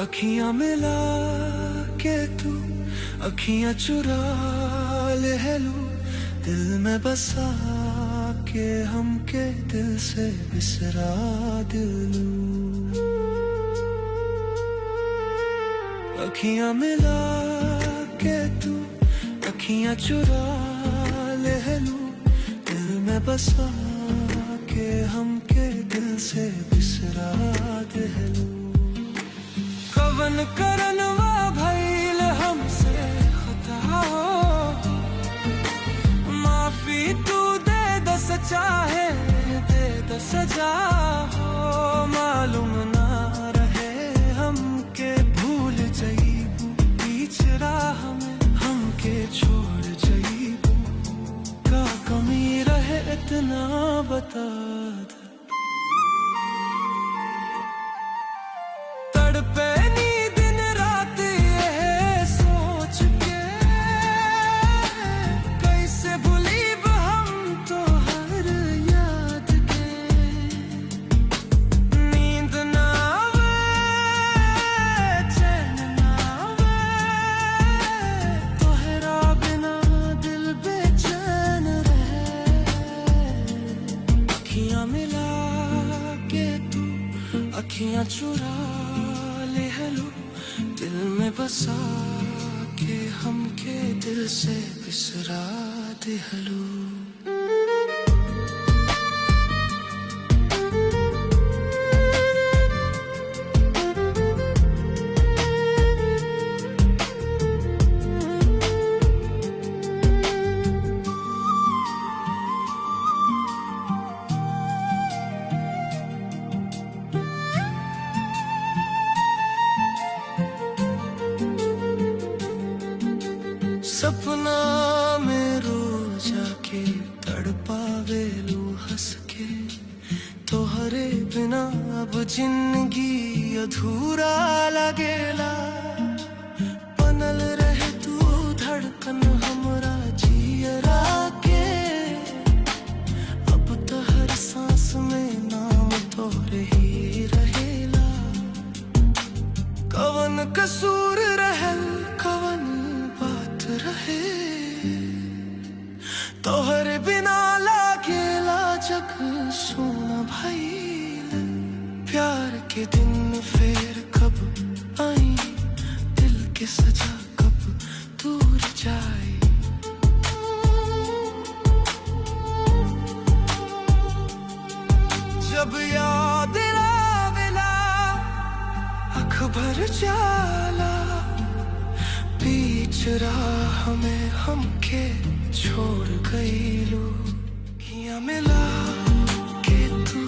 अखियां मिला के तू अखियां चुरा ले लू, दिल में बसा के हमके दिल से बिसरा दिलू। अखियां मिला के तू अखियां चुरा ले लू, दिल में बसा के हमके दिल से बिसरा दिलू। कवन करनवा भइल हमसे खता हो, माफी तू दे द चाहे दे द सजा हो। मालूम ना रहे हमके भूल जाइबू बीच राह में, हमके छोड़ जाइबू। का कमी रहे इतना बता दे, तड़पे दिन रात ये सोच के, कैसे भूलीब हम तो हर याद के। नींद ना आवे चैन ना आवे, तोहरा बिना दिल बेचैन रहे। अखियां मिला के तू अखियां चुरा ले लू, दिल में बसा के हमके दिल से बिसरा दिलू। सपना में रोज जाके तड़पावेलू हंस के, तोहरे बिना अब जिंदगी अधूरा लगेला। बनल रहे तू धड़कन हमरा जियरा के, अब तो हर सांस में नाम तोरे ही रहेला। कवन कसूर रहल कवन बात रहे, तोहरे बिना लागेला जग सोना भइल। प्यार के दिन फिर कब आई, दिल के सजा कब दूर जाए। जब याद आवेला अख भर जाला, बीच राह में हमके छोड़ गईलू। अखियां मिला के तू